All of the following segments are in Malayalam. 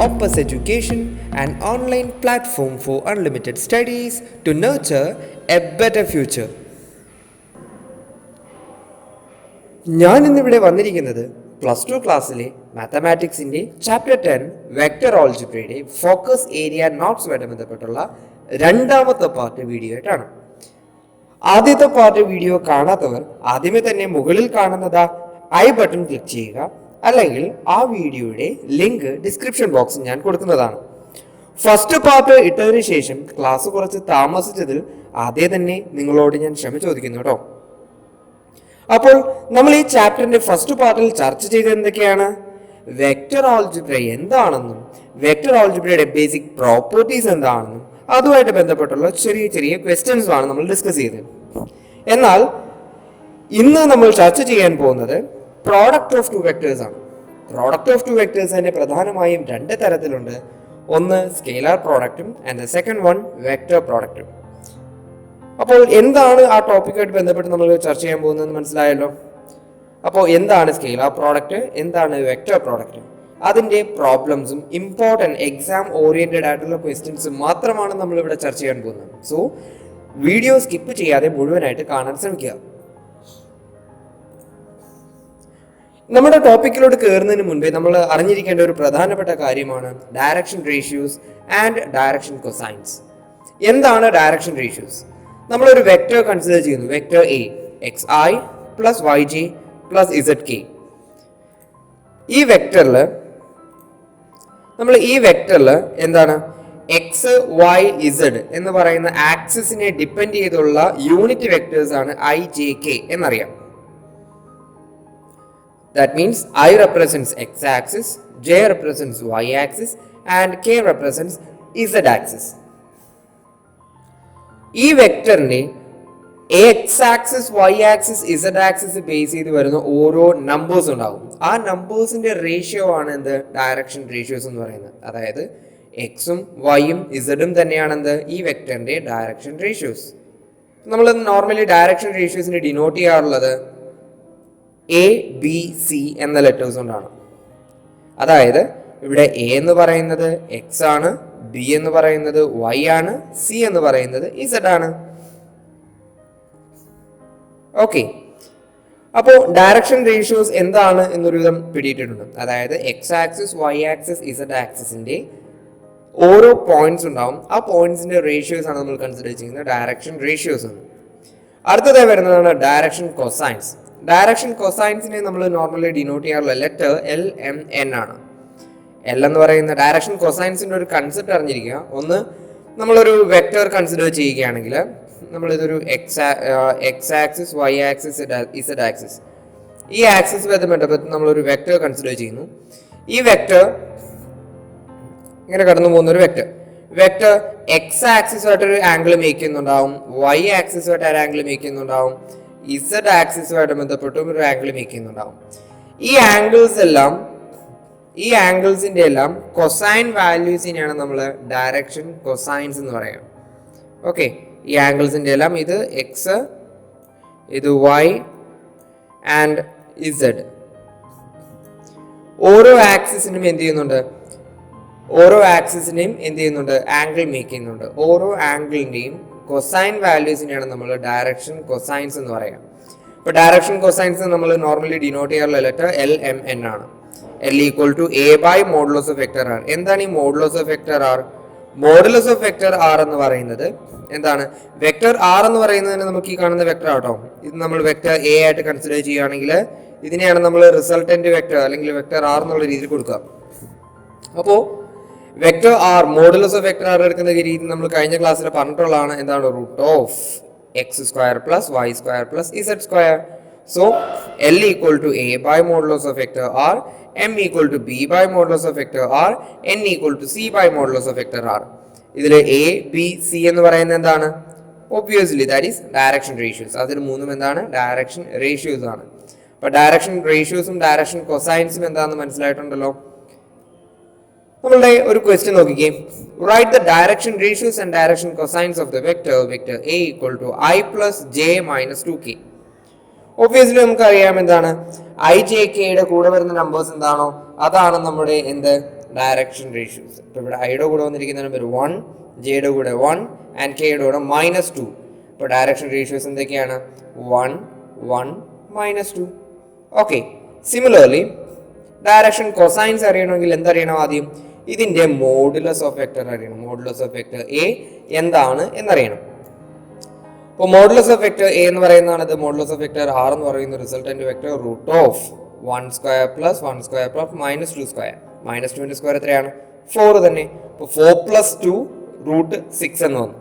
campus education, an online platform for unlimited studies to nurture a better future. ഞാൻ ഇന്നിവിടെ വന്നിരിക്കുന്നത് +2 ക്ലാസ്സിലെ മാത്തമാറ്റിക്സിൻ്റെ ചാപ്റ്റർ 10 വെക്റ്റർ ഓൾജിബ്രയുടെ ഫോക്കസ് ഏരിയ നോട്ട്സുമായിട്ട് ബന്ധപ്പെട്ടുള്ള രണ്ടാമത്തെ പാർട്ട് വീഡിയോ ആയിട്ടാണ്. ആദ്യത്തെ പാർട്ട് വീഡിയോ കാണാത്തവർ ആദ്യമേ തന്നെ മുകളിൽ കാണുന്നത് ഐ ബട്ടൺ ക്ലിക്ക് ചെയ്യുക, അല്ലെങ്കിൽ ആ വീഡിയോയുടെ ലിങ്ക് ഡിസ്ക്രിപ്ഷൻ ബോക്സിൽ ഞാൻ കൊടുക്കുന്നതാണ്. ഫസ്റ്റ് പാർട്ട് ഇട്ടതിന് ശേഷം ക്ലാസ് കുറച്ച് താമസിച്ചതിൽ ആദ്യം തന്നെ നിങ്ങളോട് ഞാൻ ക്ഷമ ചോദിക്കുന്നു കേട്ടോ. അപ്പോൾ നമ്മൾ ഈ ചാപ്റ്ററിന്റെ ഫസ്റ്റ് പാർട്ടിൽ ചർച്ച ചെയ്തത് എന്തൊക്കെയാണ്? വെക്റ്റർ ഓൾജിബ്ര എന്താണെന്നും വെക്റ്റർ ഓൾജിബ്രയുടെ ബേസിക് പ്രോപ്പർട്ടീസ് എന്താണെന്നും അതുമായിട്ട് ബന്ധപ്പെട്ടുള്ള ചെറിയ ചെറിയ ക്വസ്റ്റ്യൻസ് ആണ് നമ്മൾ ഡിസ്കസ് ചെയ്തത്. എന്നാൽ ഇന്ന് നമ്മൾ ചർച്ച ചെയ്യാൻ പോകുന്നത് പ്രോഡക്റ്റ് ഓഫ് ടു വെക്ടേഴ്സ് ആണ്. പ്രോഡക്റ്റ് ഓഫ് ടു വെക്ടേഴ്സ് തന്നെ പ്രധാനമായും രണ്ട് തരത്തിലുണ്ട്. ഒന്ന് സ്കെയിലാർ പ്രോഡക്റ്റും and the second one vector പ്രോഡക്റ്റും. അപ്പോൾ എന്താണ് ആ ടോപ്പിക്കായിട്ട് ബന്ധപ്പെട്ട് നമ്മൾ ചർച്ച ചെയ്യാൻ പോകുന്നതെന്ന് മനസ്സിലായല്ലോ. അപ്പോൾ എന്താണ് സ്കെയിലാർ പ്രോഡക്റ്റ്, എന്താണ് വെക്റ്റർ പ്രോഡക്റ്റ്, അതിൻ്റെ പ്രോബ്ലംസും ഇമ്പോർട്ടൻറ്റ് എക്സാം ഓറിയൻറ്റഡ് ആയിട്ടുള്ള ക്വസ്റ്റ്യൻസും മാത്രമാണ് നമ്മളിവിടെ ചർച്ച ചെയ്യാൻ പോകുന്നത്. സോ വീഡിയോ സ്കിപ്പ് ചെയ്യാതെ മുഴുവനായിട്ട് കാണാൻ ശ്രമിക്കുക. നമ്മുടെ ടോപ്പിക്കിലോട്ട് കയറുന്നതിന് മുൻപേ നമ്മൾ അറിഞ്ഞിരിക്കേണ്ട ഒരു പ്രധാനപ്പെട്ട കാര്യമാണ് direction ratios and direction cosines. എന്താണ് ഡയറക്ഷൻ റേഷ്യൂസ്? നമ്മളൊരു വെക്റ്റർ കൺസിഡർ ചെയ്യുന്നു, vector A X I plus Y J plus Z K. ഈ വെക്റ്ററിൽ എന്താണ് എക്സ് വൈ ഇസഡ് എന്ന് പറയുന്ന ആക്സിസിനെ ഡിപ്പെൻഡ് ചെയ്തുള്ള യൂണിറ്റ് വെക്ടേഴ്സ് ആണ് ഐ ജെ കെ എന്നറിയാം. That means I represents x-axis, j represents y-axis and k represents z-axis. ഈ വെക്ടറിനെ x-axis, y-axis, z-axis ബേസ് ചെയ്ത് വരുന്ന ഓരോ നമ്പേഴ്സ് ഉണ്ടാകും. ആ നമ്പേഴ്സിന്റെ റേഷ്യോ ആണ് എന്ത് ഡയറക്ഷൻ റേഷ്യോസ് എന്ന് പറയുന്നത്. അതായത് എക്സും വൈയും ഇസഡും തന്നെയാണ് എന്ത് ഈ വെക്ടറിന്റെ ഡയറക്ഷൻ റേഷ്യോസ്. നമ്മൾ നോർമലി ഡയറക്ഷൻ റേഷ്യോസിനെ ഡിനോട്ട് ചെയ്യാറുള്ളത് എ ബി സി എന്ന ലെറ്റേഴ്സ് കൊണ്ടാണ്. അതായത് ഇവിടെ എ എന്ന് പറയുന്നത് എക്സ് ആണ്, ബി എന്ന് പറയുന്നത് വൈ ആണ്, സി എന്ന് പറയുന്നത് ഇസഡ് ആണ്. ഓക്കെ, അപ്പോൾ ഡയറക്ഷൻ റേഷ്യോസ് എന്താണ് എന്നൊരു വിധം പിടിയിട്ടിട്ടുണ്ട്. അതായത് X axis, Y axis, Z ആക്സിസിന്റെ ഓരോ പോയിന്റ്സ് ഉണ്ടാവും. ആ പോയിന്റ്സിന്റെ റേഷ്യോസ് ആണ് നമ്മൾ കൺസിഡർ ചെയ്യുന്നത് ഡയറക്ഷൻ റേഷ്യോസ് എന്ന്. അടുത്തതായി വരുന്നതാണ് ഡയറക്ഷൻ കൊസൈൻസ്. ഡയറക്ഷൻ കൊസൈൻസിനെ നമ്മൾ നോർമലി ഡിനോട്ട് ചെയ്യാറുള്ള ലെറ്റർ എൽ എം എൻ ആണ്. എൽ എന്ന് പറയുന്ന ഡയറക്ഷൻ കൊസൈൻസിന്റെ ഒരു കൺസെപ്റ്റ് അറിഞ്ഞിരിക്കുക. ഒന്ന്, നമ്മളൊരു വെക്ടർ കൺസിഡർ ചെയ്യുകയാണെങ്കിൽ നമ്മളിതൊരു X axis, Y axis, Z axis, ഈ ആക്സിസുമായിട്ട് ബന്ധപ്പെട്ട് നമ്മളൊരു വെക്ടർ കൺസിഡർ ചെയ്യുന്നു. ഈ വെക്ടർ ഇങ്ങനെ കടന്നു പോകുന്ന ഒരു വെക്ടർ എക്സ് ആക്സിസുമായിട്ടൊരു ആംഗിൾ മേക്ക് ചെയ്യുന്നുണ്ടാവും, വൈ ആക്സിസുമായിട്ട് ഒരു ആംഗിൾ മേക്ക് ചെയ്യുന്നുണ്ടാവും, ഇസഡ് ആക്സിസുമായിട്ട് ബന്ധപ്പെട്ടും ഒരു ആംഗിൾ മേക്ക് ചെയ്യുന്നുണ്ടാവും. ഈ ആംഗിൾസിന്റെ എല്ലാം കൊസൈൻ വാല്യൂസിനെയാണ് നമ്മൾ ഡയറക്ഷൻ കൊസൈൻസ് എന്ന് പറയാം. ഓക്കെ, ഈ ആംഗിൾസിന്റെ എല്ലാം ഇത് എക്സ്, ഇത് വൈ ആൻഡ് ഇസഡ്, ഓരോ ആക്സിസിനും എന്ത് ചെയ്യുന്നുണ്ട് ആംഗിൾ മേക്ക് ചെയ്യുന്നുണ്ട്. ഓരോ ആംഗിളിന്റെയും കൊസൈൻ വാല്യൂസിനെയാണ് നമ്മൾ ഡയറക്ഷൻ കൊസൈൻസ് എന്ന് പറയാം. ഇപ്പോൾ ഡയറക്ഷൻ കൊസൈൻസ് നമ്മൾ നോർമലി ഡിനോട്ട് ചെയ്യാറുള്ള ലെറ്റർ എൽ എം എൻ ആണ്. L equal to A by modulus of vector R. എന്താണ് ഈ modulus of vector R? Modulus of vector R എന്ന് പറയുന്നത് എന്താണ്? വെക്ടർ ആർ എന്ന് പറയുന്നതിന് നമുക്ക് ഈ കാണുന്ന വെക്ടർ ആട്ടോ, ഇത് നമ്മൾ വെക്ടർ എ ആയിട്ട് കൺസിഡർ ചെയ്യുകയാണെങ്കിൽ ഇതിനെയാണ് നമ്മൾ റിസൾട്ടന്റ് വെക്ടർ അല്ലെങ്കിൽ വെക്ടർ ആർ എന്നുള്ള രീതിയിൽ കൊടുക്കുക. അപ്പോൾ vector R, modulus of vector R എടുക്കുന്ന രീതി നമ്മൾ കഴിഞ്ഞ ക്ലാസ്സിൽ പറഞ്ഞിട്ടുള്ളതാണ്. എന്താണ്? Root of X square plus Y square plus Z square. So L equal to A by modulus of vector R, M equal to B by modulus of vector R, N equal to C by modulus of vector R. ഇതിൽ എ ബി സി എന്ന് പറയുന്നത് എന്താണ്? Obviously that is direction ratios. അതിൽ മൂന്നും എന്താണ്? ഡയറക്ഷൻ റേഷ്യോസ് ആണ്. അപ്പോൾ ഡയറക്ഷൻ റേഷ്യോസും ഡയറക്ഷൻ കൊസൈൻസും എന്താണെന്ന് മനസ്സിലായിട്ടുണ്ടല്ലോ. നമ്മളുടെ ഒരു ക്വസ്റ്റ്യൻ നോക്കിക്കേ. Write the direction ratios and direction cosines of the vector A equal to I plus J minus 2k. Obviously നമുക്കറിയാം എന്താണ് ഐ ജെ കെയുടെ കൂടെ വരുന്ന നമ്പേഴ്സ് എന്താണോ അതാണ് നമ്മുടെ എന്ത് ഡയറക്ഷൻ റേഷ്യോസ്. ഇപ്പോൾ ഇവിടെ ഐയുടെ കൂടെ വന്നിരിക്കുന്ന നമ്പർ 1, ജെയുടെ കൂടെ 1 ആൻഡ് കെയുടെ കൂടെ -2. ഇപ്പോൾ ഡയറക്ഷൻ റേഷ്യോസ് എന്തൊക്കെയാണ്? 1, 1, -2. ഓക്കെ. സിമിലർലി ഡയറക്ഷൻ കൊസൈൻസ് അറിയണമെങ്കിൽ എന്തറിയണം? ആദ്യം ഇതിൻ്റെ മോഡുലസ് ഓഫ് വെക്ടർ അറിയണം. മോഡുലസ് ഓഫ് വെക്ടർ എ എന്താണ് എന്നറിയണം. അപ്പോൾ മോഡുലസ് ഓഫ് വെക്ടർ എ എന്ന് പറയുന്നതാണ്. മോഡുലസ് ഓഫ് വെക്ടർ ആർ എന്ന് പറയുന്ന റിസൾട്ടന്റ് വെക്ടർ √1² + 1² + -2². -2 സ്ക്വയർ എത്രയാണ്? 4 തന്നെ. അപ്പോൾ 4 + 2 √6 എന്ന് വന്നു.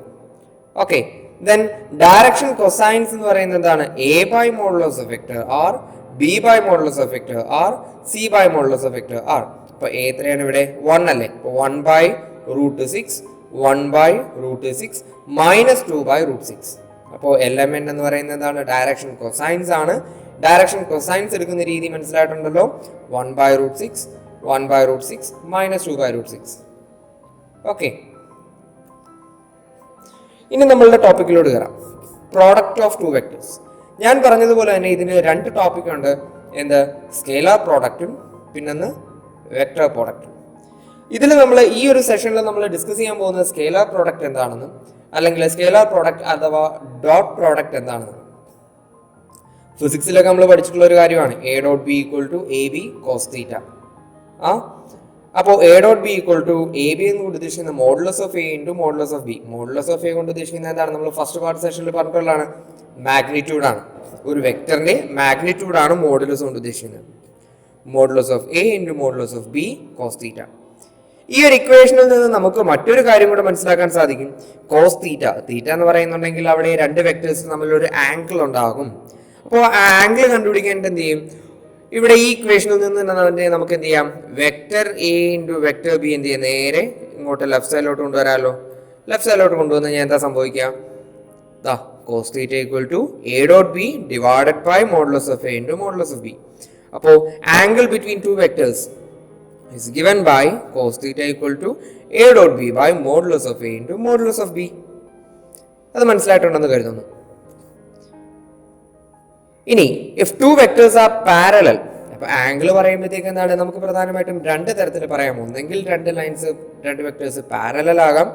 ഓക്കെ. ദെൻ ഡയറക്ഷൻ കൊസൈൻസ് എന്ന് പറയുന്നത് എന്താണ്? A by modulus of vector R, B by modulus of vector R, C by modulus of vector R. അപ്പോൾ A എത്രയാണ് ഇവിടെ? 1 അല്ലേ? അപ്പോൾ 1/√6, 1/√6 -2/√6. അപ്പോൾ എലമെന്റ് എന്ന് പറയുന്നത് എന്താണ്? ഡയറക്ഷൻ കൊസൈൻസ് ആണ്. ഡയറക്ഷൻ കൊസൈൻസ് എടുക്കുന്ന രീതി മനസ്സിലായിട്ടുണ്ടല്ലോ. 1/√6, 1/√6 -2/√6. ഓക്കെ. ഇനി നമ്മളുടെ ടോപ്പിക്കിലോട്ട് കയറാം. Product of two vectors. ഞാൻ പറഞ്ഞതുപോലെ തന്നെ ഇതിന് 2 ടോപ്പിക് ഉണ്ട്. എന്ത്? സ്കേലാർ പ്രോഡക്റ്റും പിന്നൊന്ന് വെക്ടർ പ്രോഡക്റ്റും. ഇതിൽ നമ്മൾ ഈ ഒരു സെഷനിൽ നമ്മൾ ഡിസ്കസ് ചെയ്യാൻ പോകുന്നത് സ്കേലാർ പ്രോഡക്റ്റ് എന്താണെന്നും അല്ലെങ്കിൽ സ്കേലാർ പ്രോഡക്റ്റ് അഥവാ ഡോട്ട് പ്രോഡക്റ്റ് എന്താണെന്നും. ഫിസിക്സിലൊക്കെ നമ്മൾ പഠിച്ചിട്ടുള്ള ഒരു കാര്യമാണ് A.B = AB cos θ. അപ്പോൾ A.B = AB എന്ന് കൊണ്ട് ഉദ്ദേശിക്കുന്ന modulus of A × modulus of B. Modulus of A കൊണ്ട് ഉദ്ദേശിക്കുന്നത് എന്താണ്? നമ്മൾ ഫസ്റ്റ് പാർട്ട് സെഷനിൽ പറഞ്ഞിട്ടുള്ളതാണ്. മാഗ്നിറ്റ്യൂഡ് ആണ്. ഒരു വെക്ടറിന്റെ മാഗ്നിറ്റ്യൂഡ് ആണ് മോഡുലസ് കൊണ്ട് ഉദ്ദേശിക്കുന്നത്. Modulus of A × modulus of B cos θ. ഈ ഒരു ഇക്വേഷനിൽ നിന്ന് നമുക്ക് മറ്റൊരു കാര്യം കൂടെ മനസ്സിലാക്കാൻ സാധിക്കും. കോസ് തീറ്റ എന്ന് പറയുന്നുണ്ടെങ്കിൽ അവിടെ 2 വെക്ടേഴ്സ് തമ്മിലൊരു ആംഗിൾ ഉണ്ടാകും. അപ്പോൾ ആ ആംഗിൾ കണ്ടുപിടിക്കാൻ എന്ത് ചെയ്യും? ഇവിടെ ഈ ഇക്വേഷനിൽ നിന്ന് നമുക്ക് എന്ത് ചെയ്യാം? വെക്ടർ A × വെക്ടർ B എന്ത് ചെയ്യാം? നേരെ ഇങ്ങോട്ട് ലെഫ്റ്റ് സൈഡിലോട്ട് കൊണ്ടുവരാമല്ലോ. ലെഫ്റ്റ് സൈഡിലോട്ട് കൊണ്ടുവന്ന് ഞാൻ എന്താ സംഭവിക്കാം? cos θ = A.B divided by modulus of A × modulus of B. അപ്പോൾ angle between 2 vectors is given by cos θ = A.B by modulus of A × modulus of B. അത് മനസ്സിലായിട്ടുണ്ടെന്ന് കരുതുന്നു. ഇനി if 2 vectors are parallel, അപ്പോൾ ആംഗിൾ പറയുമ്പോഴത്തേക്ക് എന്താണ്? നമുക്ക് പ്രധാനമായിട്ടും 2 തരത്തിൽ പറയാം. ഒന്നെങ്കിൽ 2 ലൈൻസ് 2 വെക്ടേഴ്സ് പാരലൽ ആകാം,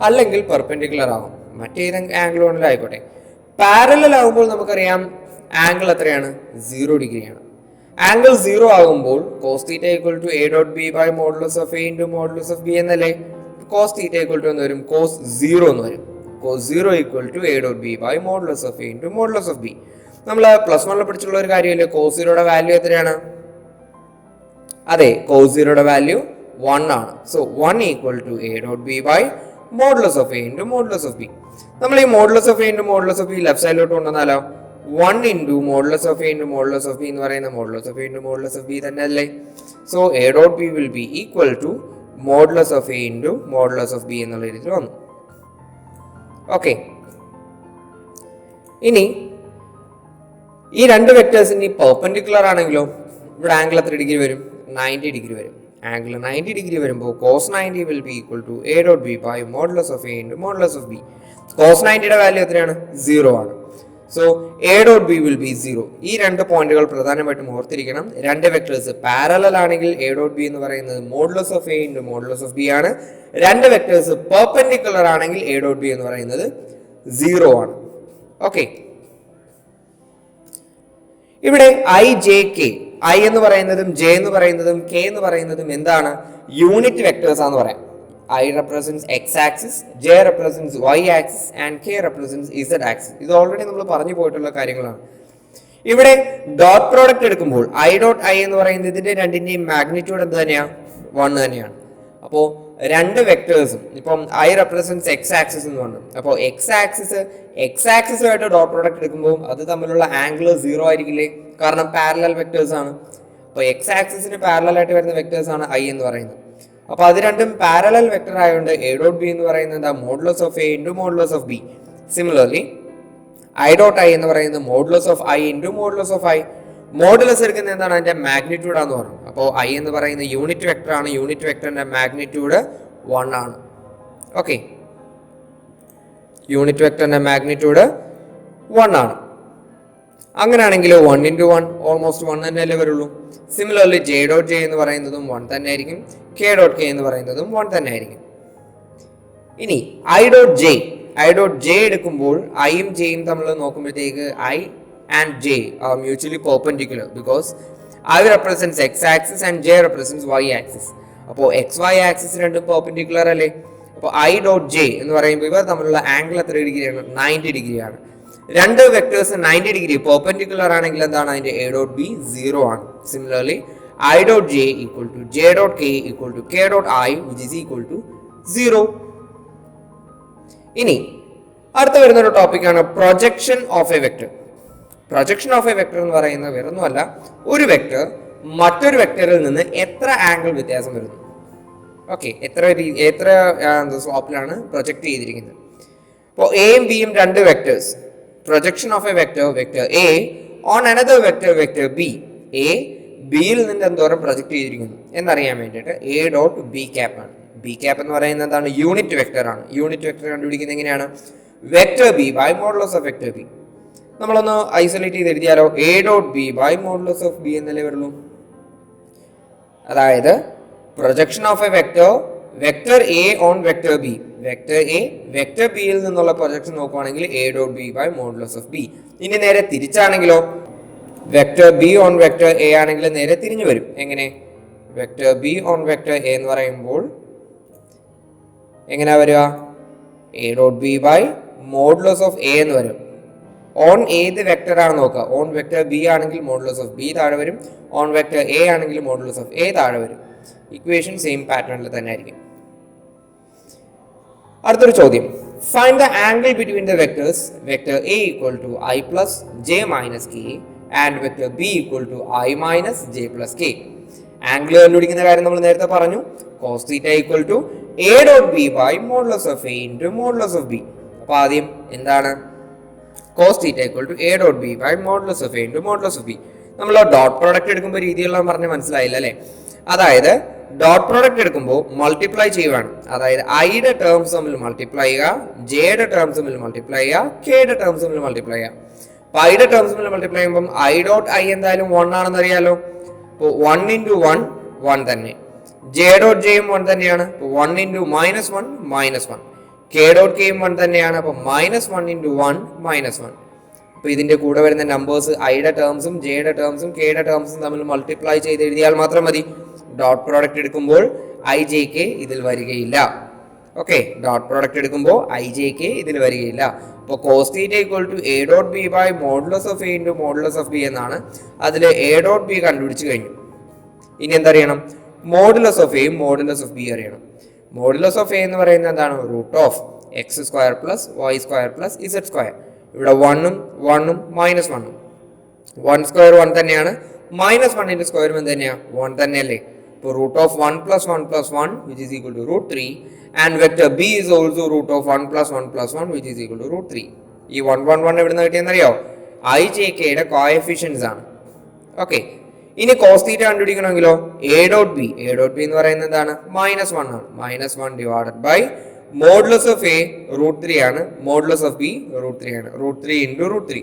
അല്ലെങ്കിൽ പെർപെൻഡിക്കുലർ ആകാം. മറ്റേത് ആംഗിൾ വേണമെങ്കിലും ആയിക്കോട്ടെ. പാരലൽ ആകുമ്പോൾ നമുക്കറിയാം ആംഗിൾ എത്രയാണ്? 0 ഡിഗ്രിയാണ്. ആംഗിൾ 0 ആകുമ്പോൾ cos θ = A.B by modulus of A × modulus of B എന്നല്ലേ? cos θ എന്ന് വരും? cos 0 എന്ന് വരും. cos 0 = A.B by modulus of A × modulus of B. നമ്മൾ +1 പഠിച്ചിട്ടുള്ള ഒരു കാര്യമല്ലേ? cos 0യുടെ വാല്യൂ എത്രയാണ്? അതെ, cos 0യുടെ വാല്യൂ 1 ആണ്. So 1 = A.B by modulus of A × modulus of B. നമ്മൾ ഈ modulus of A × modulus of B left സൈഡിലോട്ട് കൊണ്ടുവന്നാലോ? 1 × modulus of A × modulus of B എന്ന് പറയുന്ന modulus of A × modulus of B തന്നെ അല്ലേ? So A.B will be equal to modulus of A × modulus of B എന്നുള്ള രീതിയിൽ വന്നു. ഓക്കെ. ഇനി ഈ 2 വെക്ടേഴ്സിന് പെർപെൻഡിക്കുലർ ആണെങ്കിലോ ഇവിടെ ആംഗിൾ എത്ര ഡിഗ്രി വരും? 90 ഡിഗ്രി വരും. ആംഗിൾ 90 ഡിഗ്രി വരുമ്പോൾ cos 90 will be equal to A.B by modulus of A × modulus of B. cos 90യുടെ വാല്യൂ എത്രയാണ്? 0 ആണ്. So A.B will be 0. ഈ 2 പോയിന്റുകൾ പ്രധാനമായിട്ടും ഓർത്തിരിക്കണം. 2 വെക്ടേഴ്സ് പാരലൽ ആണെങ്കിൽ A.B എന്ന് പറയുന്നത് modulus of A × modulus of B ആണ്. 2 വെക്ടേഴ്സ് പെർപെൻഡിക്കുലർ ആണെങ്കിൽ A.B എന്ന് പറയുന്നത് 0 ആണ്. ഓക്കെ. ഇവിടെ I എന്ന് പറയുന്നതും J എന്ന് പറയുന്നതും K എന്ന് പറയുന്നതും എന്താണ്? യൂണിറ്റ് വെക്ടേഴ്സ് ആണെന്ന് പറയാം. I represents x-axis, J represents y-axis and K represents z-axis. ഇത് ഓൾറെഡി നമ്മൾ പറഞ്ഞു പോയിട്ടുള്ള കാര്യങ്ങളാണ്. ഇവിടെ ഡോട്ട് പ്രോഡക്റ്റ് എടുക്കുമ്പോൾ I എന്ന് പറയുന്നത് ഇതിന്റെ രണ്ടിന്റെയും മാഗ്നിറ്റ്യൂഡ് എന്ത് തന്നെയാണ്? 1 തന്നെയാണ്. അപ്പോൾ 2 വെക്ടേഴ്സും ഇപ്പം I represents x-axis എന്ന് പറഞ്ഞു. അപ്പോൾ x-axisuമായിട്ട് ഡോട്ട് പ്രോഡക്റ്റ് എടുക്കുമ്പോൾ അത് തമ്മിലുള്ള ആംഗിൾ 0 ആയിരിക്കില്ലേ? കാരണം പാരലൽ വെക്ടേഴ്സ് ആണ്. അപ്പോൾ x-axisന് പാരലൽ ആയിട്ട് വരുന്ന വെക്ടേഴ്സ് ആണ് I എന്ന് പറയുന്നത്. അപ്പോൾ അത് രണ്ടും പാരലൽ വെക്ടർ ആയതുകൊണ്ട് A.B എന്ന് പറയുന്നത് modulus of A × modulus of B. Similarly I എന്ന് പറയുന്നത് modulus of I × modulus of I. Modulus എടുക്കുന്നത് എന്താണ്? അതിന്റെ മാഗ്നിറ്റ്യൂഡ് ആണെന്ന് പറഞ്ഞു. അപ്പോൾ I എന്ന് പറയുന്നത് യൂണിറ്റ് വെക്ടർ ആണ്. യൂണിറ്റ് വെക്ടറിന്റെ മാഗ്നിറ്റ്യൂഡ് 1 ആണ്. ഓക്കെ. യൂണിറ്റ് വെക്ടറിന്റെ മാഗ്നിറ്റ്യൂഡ് 1 ആണ്. അങ്ങനെയാണെങ്കിൽ 1 × 1 ഓൾമോസ്റ്റ് 1 തന്നെയല്ലേ വരുള്ളൂ. സിമിലർലി ജെ ഡോട്ട് ജെ എന്ന് പറയുന്നതും 1 തന്നെ ആയിരിക്കും, കെ ഡോട്ട് കെ എന്ന് പറയുന്നതും 1 തന്നെ ആയിരിക്കും. ഇനി ഐ ഡോട്ട് ജെ എടുക്കുമ്പോൾ ഐയും ജെയും തമ്മിൽ നോക്കുമ്പോഴത്തേക്ക് I and J are mutually perpendicular because I represents X axis and J represents Y axis. അപ്പോൾ എക്സ് വൈ ആക്സിസ് രണ്ടും പെർപെൻഡിക്കുലർ അല്ലേ. അപ്പോൾ ഐ ഡോട്ട് ജെ എന്ന് പറയുമ്പോൾ ഇവർ തമ്മിലുള്ള ആംഗിൾ എത്ര ഡിഗ്രിയാണ്? 90 ഡിഗ്രിയാണ്. രണ്ട് വെക്ടേഴ്സ് 90 ഡിഗ്രി പെർപെൻഡിക്കുലർ ആണെങ്കിൽ എന്താണ് അതിന്റെ എ ഡോട്ട് ബി 0 ആണ്. Similarly I dot J equal to J dot K equal to K dot I which is equal to 0. ഇനി അടുത്ത വരുന്ന ഒരു ടോപ്പിക്കാണ് projection of a vector. Projection of a vector എന്ന് പറയുന്നത് വേറൊന്നുമല്ല, ഒരു വെക്ടർ മറ്റൊരു വെക്ടറിൽ നിന്ന് എത്ര ആംഗിൾ വ്യത്യാസം വരുന്നു. ഓക്കെ, എത്ര സ്ലോപ്പിലാണ് പ്രൊജക്ട് ചെയ്തിരിക്കുന്നത്. അപ്പോൾ എയും ബിയും രണ്ട് vectors. Projection of a vector A on another vector B. A ബിയിൽ നിന്ന് എന്തോരം പ്രൊജക്ട് ചെയ്തിരിക്കുന്നു എന്നറിയാൻ വേണ്ടിയിട്ട് എ ഡോട്ട് ബി ക്യാപ്പ് ആണ്. ബി ക്യാപ്പ് എന്ന് പറയുന്നത് എന്താണ്? യൂണിറ്റ് വെക്ടർ ആണ്. യൂണിറ്റ് വെക്ടർ കണ്ടുപിടിക്കുന്നത് എങ്ങനെയാണ്? Vector B by modulus of vector B. നമ്മളൊന്ന് ഐസൊലേറ്റ് ചെയ്ത് എഴുതിയാലോ? A dot B by modulus of B എന്നല്ലേ വരുള്ളൂ. അതായത് projection of a vector A on vector B. Vector ബിയിൽ നിന്നുള്ള പ്രൊജക്ഷൻ നോക്കുവാണെങ്കിൽ A dot B by modulus of B. ഇനി നേരെ തിരിച്ചാണെങ്കിലോ? Vector B on vector A ആണെങ്കിൽ നേരെ തിരിഞ്ഞു വരും. എങ്ങനെ? Vector B on vector A എന്ന് പറയുമ്പോൾ എങ്ങനെയാ വരിക? A dot B by modulus of A എന്ന് വരും. ഓൺ ഏത് വെക്ടർ ആണ് നോക്കുക. ഓൺ വെക്ടർ ബി ആണെങ്കിൽ മോഡുലസ് ഓഫ് ബി താഴെ വരും, ഓൺ വെക്ടർ എ ആണെങ്കിൽ മോഡുലസ് ഓഫ് എ താഴെ വരും. ഇക്വേഷൻ സെയിം പാറ്റേണിൽ തന്നെ ആയിരിക്കും. അടുത്തൊരു ചോദ്യം, find the angle between the vectors vector A equal to I plus J minus K and vector B equal to I minus J plus K. Angle കണ്ടുപിടിക്കുന്ന കാര്യം നമ്മൾ നേരത്തെ പറഞ്ഞു. Cos theta equal to A dot B by modulus of A into modulus of B. അപ്പോൾ ആദ്യം എന്താണ്? Cos theta equal to A dot B by modulus of A into modulus of B. നമ്മൾ ഡോട്ട് പ്രോഡക്റ്റ് എടുക്കുമ്പോൾ രീതിയെല്ലാം പറഞ്ഞ് മനസ്സിലായില്ല അല്ലേ? അതായത് ഡോട്ട് പ്രോഡക്റ്റ് എടുക്കുമ്പോൾ മൾട്ടിപ്ലൈ ചെയ്യുവാണ്. അതായത് ഐയുടെ ടേംസ് തമ്മിൽ മൾട്ടിപ്ലൈ ചെയ്യുക, ജെയുടെ ടേംസ് തമ്മിൽ മൾട്ടിപ്ലൈ ചെയ്യുക, കെയുടെ ടേംസ് തമ്മിൽ മൾട്ടിപ്ലൈ ചെയ്യുക. അപ്പോൾ ഐയുടെ ടേംസ് തമ്മിൽ മൾട്ടിപ്ലൈ ചെയ്യുമ്പോൾ ഐ ഡോട്ട് ഐ എന്തായാലും 1 ആണെന്ന് അറിയാലോ. അപ്പോൾ 1 × 1 1 തന്നെ. ജെ ഡോട്ട് ജെയും 1 തന്നെയാണ്. അപ്പോൾ 1 × -1 -1. കെ ഡോട്ട് കെയും 1 തന്നെയാണ്. അപ്പോൾ -1 × 1 -1. അപ്പോൾ ഇതിന്റെ കൂടെ വരുന്ന നമ്പേഴ്സ് ഐയുടെ ടേംസും ജെയുടെ ടേംസും കെയുടെ ടേംസും തമ്മിൽ മൾട്ടിപ്ലൈ ചെയ്ത് എഴുതിയാൽ മാത്രം മതി. ഡോട്ട് പ്രോഡക്റ്റ് എടുക്കുമ്പോൾ ഐ ജെ കെ ഇതിൽ വരികയില്ല. ഓക്കെ, ഡോട്ട് പ്രോഡക്റ്റ് എടുക്കുമ്പോൾ ഐ ജെ കെ ഇതിൽ വരികയില്ല. അപ്പോൾ cos theta equal to A dot B by modulus of A into modulus of B എന്നാണ്. അതിൽ എ ഡോട്ട് ബി കണ്ടുപിടിച്ച് കഴിഞ്ഞു. ഇനി എന്തറിയണം? മോഡുലസ് ഓഫ് എയും മോഡുലസ് ഓഫ് ബി അറിയണം. മോഡുലസ് ഓഫ് എ എന്ന് പറയുന്നത് എന്താണ്? Root of X square plus Y square plus Z square. ഇവിടെ 1ഉം 1ഉം -1ഉം 1 സ്ക്വയർ 1 തന്നെയാണ്, -1ന്റെ സ്ക്വയറും എന്ത് തന്നെയാണ്? 1 തന്നെയല്ലേ. ഇപ്പോൾ root of 1 + 1 + 1 which is equal to √3 and vector B is also root of 1 + 1 + 1 which is equal to √3. ഈ 1 1 1 എവിടെ നിന്ന് കിട്ടിയെന്നറിയോ? ഐ ജെ കെയുടെ കോഎഫിഷ്യൻസ് ആണ്. ഓക്കെ, ഇനി കോസ് തീറ്റ കണ്ടുപിടിക്കണമെങ്കിലോ എ ഡോട്ട് ബി എന്ന് പറയുന്നത് എന്താണ്? -1 ആണ്. -1 divided by modulus of A √3 ആണ്, മോഡുലസ് ഓഫ് ബി √3 ആണ്. √3 × √3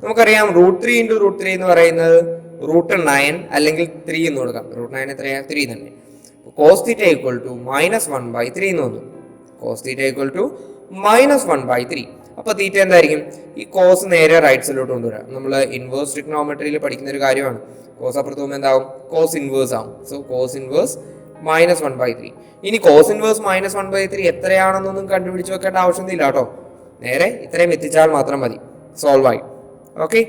നമുക്കറിയാം. √3 × √3 എന്ന് പറയുന്നത് √9 അല്ലെങ്കിൽ 3 എന്ന് കൊടുക്കാം. √9 എത്രയാണ്? 3 തന്നെ. കോസ് തീറ്റ ഈക്വൽ ടു -1/3 എന്ന് വന്നു. Cos theta equal to -1/3. അപ്പോൾ തീറ്റ എന്തായിരിക്കും? ഈ കോസ് നേരെ റൈറ്റ് സൈഡിലോട്ട് കൊണ്ടുവരാം. നമ്മൾ ഇൻവേഴ്സ് ട്രിഗ്നോമെട്രിയിൽ പഠിക്കുന്ന ഒരു കാര്യമാണ്. കോസ് അപ്പുറത്ത് പോകുമ്പോൾ എന്താവും? കോസ് ഇൻവേഴ്സ് ആവും. So cos inverse -1/3. ഇനി കോസ് ഇൻവേഴ്സ് -1/3 എത്രയാണെന്നൊന്നും കണ്ടുപിടിച്ച് വെക്കേണ്ട ആവശ്യമൊന്നുമില്ല കേട്ടോ. നേരെ ഇത്രയും എത്തിച്ചാൽ മാത്രം മതി, സോൾവ് ആയി. ഓക്കെ,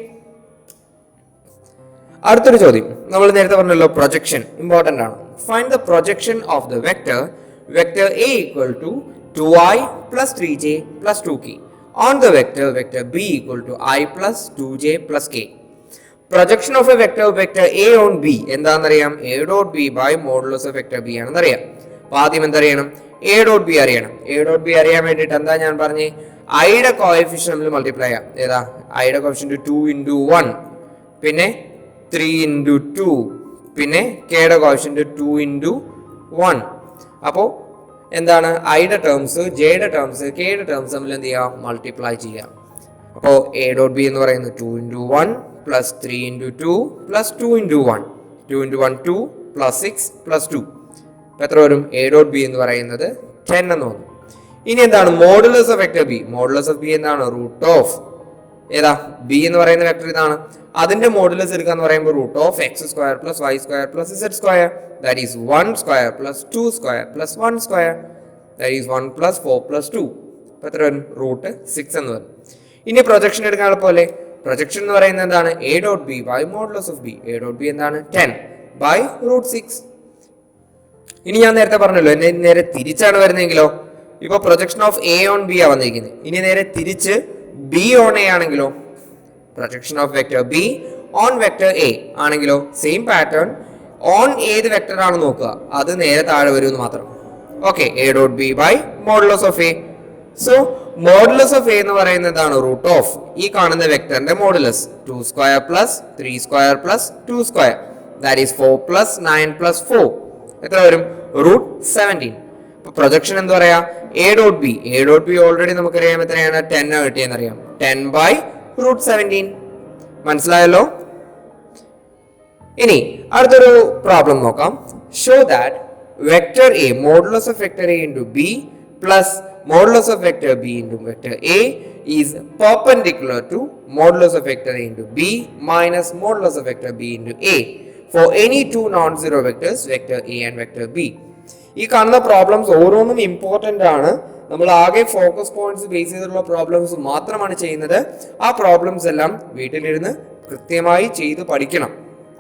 അടുത്തൊരു ചോദ്യം. നമ്മൾ നേരത്തെ പറഞ്ഞല്ലോ പ്രൊജക്ഷൻ ഇമ്പോർട്ടൻ്റ് ആണ്. Find the projection of the vector A equal to 2i + 3j + 2k on the vector B equal to i + 2j + k. Projection of a vector A on B എന്താണെന്നറിയാം? A dot B by modulus of vector B ആണെന്നറിയാം. അപ്പോൾ ആദ്യം എന്തറിയണം? എ ഡോട്ട് ബി അറിയണം. എ ഡോട്ട് ബി അറിയാൻ വേണ്ടിയിട്ട് എന്താ ഞാൻ പറഞ്ഞേ? ഐയുടെ കോഎഫിഷ്യന്റ് നമ്മൾ മൾട്ടിപ്ലൈ ചെയ്യാം. ഏതാ? ഐയുടെ കോഎഫിഷ്യന്റ് 2 × 1, പിന്നെ 3 × 2, പിന്നെ കെയുടെ കോഎഫിഷ്യന്റ് 2 × 1. അപ്പോൾ എന്താണ്? ഐയുടെ ടേംസ് ജെയുടെ ടേംസ് കെയുടെ ടേംസ് തമ്മിൽ എന്ത് ചെയ്യുക? മൾട്ടിപ്ലൈ ചെയ്യാം. അപ്പോൾ എ ഡോട്ട് ബി എന്ന് പറയുന്നത് 2 into 1 plus 3 into 2 plus 2 into 1 2 into 1 2 plus 6 plus 2. അപ്പോൾ എത്ര വരും? എ ഡോട്ട് ബി എന്ന് പറയുന്നത് 10 എന്ന് വന്നു. ഇനി എന്താണ് modulus of vector B? Modulus of B എന്താണ്? റൂട്ട് ഓഫ് ഏതാ? ബി എന്ന് പറയുന്ന വെക്ടർ ഇതാണ്. അതിന്റെ മോഡുലസ് എടുക്കുക എന്ന് പറയുമ്പോൾ root of X square plus Y square plus Z square, that is 1 square plus 2 square plus 1 square, that is 1 plus 4 plus 2. അപ്പോൾ എത്ര വരും? റൂട്ട് 6 എന്ന് വരും. ഇനി പ്രൊജക്ഷൻ എടുക്കാൻ എളുപ്പമല്ലേ? പ്രൊജക്ഷൻ എന്ന് പറയുന്നത് എന്താണ്? A dot B by modulus of B. A dot B എന്താണ്? 10 ബൈ റൂട്ട് 6. ഇനി ഞാൻ നേരത്തെ പറഞ്ഞല്ലോ, എന്നെ നേരെ തിരിച്ചാണ് വരുന്നതെങ്കിലോ? ഇപ്പൊ projection of A on B ആ വന്നിരിക്കുന്നത്. ഇനി നേരെ തിരിച്ച് ബി ഓൺ എ ആണെങ്കിലോ? Projection of vector B on vector A ആണെങ്കിലോ? Same pattern. ഓൺ ഏത് വെക്ടർ ആണ് നോക്കുക, അത് നേരെ താഴെ വരുമെന്ന് മാത്രം. Okay, A dot B by modulus of A. So modulus of A എന്ന് പറയുന്നതാണ് റൂട്ട് ഓഫ് ഈ കാണുന്ന വെക്ടറിന്റെ modulus 2 square plus 3 square plus 2 square, that is 4 plus 9 plus 4. എത്ര വരും? റൂട്ട് 17. അപ്പൊ പ്രൊജക്ഷൻ എന്താ പറയാ? A dot B. A dot B already നമുക്കറിയാം എത്രയാണ്? 10 കിട്ടിയെന്ന് അറിയാം. 10 ബൈ റൂട്ട് 17. മനസ്സിലായല്ലോ? ഇനി അടുത്തൊരു പ്രോബ്ലം നോക്കാം. Show that vector A modulus of vector A into B plus modulus of vector b into vector a is perpendicular to modulus of vector a into b minus modulus of vector b into a for any two non-zero vectors vector a and vector b. ഈ കാണുന്ന പ്രോബ്ലംസ് ഓരോന്നും ഇമ്പോർട്ടൻ്റ് ആണ്. നമ്മൾ ആകെ ഫോക്കസ് പോയിന്റ്സ് ബേസ് ചെയ്തിട്ടുള്ള പ്രോബ്ലംസ് മാത്രമാണ് ചെയ്യുന്നത്. ആ പ്രോബ്ലംസ് എല്ലാം വീട്ടിലിരുന്ന് കൃത്യമായി ചെയ്ത് പഠിക്കണം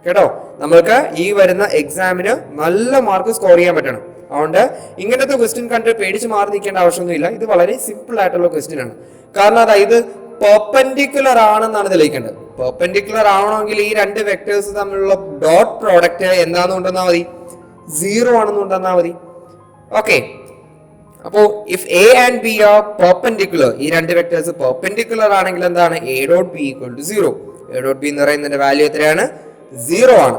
കേട്ടോ. നമ്മൾക്ക് ഈ വരുന്ന എക്സാമിന് നല്ല മാർക്ക് സ്കോർ ചെയ്യാൻ പറ്റണം. അതുകൊണ്ട് ഇങ്ങനത്തെ ക്വസ്റ്റ്യൻ കണ്ട് പേടിച്ച് മാറി നിൽക്കേണ്ട ആവശ്യമൊന്നുമില്ല. ഇത് വളരെ സിമ്പിൾ ആയിട്ടുള്ള ക്വസ്റ്റ്യൻ ആണ്. കാരണം അതായത് പെർപെൻഡിക്കുലർ ആണെന്നാണ് തെളിയിക്കേണ്ടത്. പെർപെൻഡിക്കുലർ ആവണമെങ്കിൽ ഈ രണ്ട് വെക്ടേഴ്സ് തമ്മിലുള്ള ഡോട്ട് പ്രോഡക്റ്റ് എന്താണെന്ന് കൊണ്ടുവന്നാൽ മതി? 0 ആണെന്ന് കൊണ്ടുവന്നാൽ മതി. ഓക്കെ, അപ്പോ if A and B are perpendicular, ഈ രണ്ട് വെക്ടേഴ്സ് പെർപെൻഡിക്കുലർ ആണെങ്കിൽ എന്താണ്? A dot B equal to 0. A dot B എന്ന് പറയുന്നതിന്റെ വാല്യൂ എത്രയാണ്? 0 ആണ്.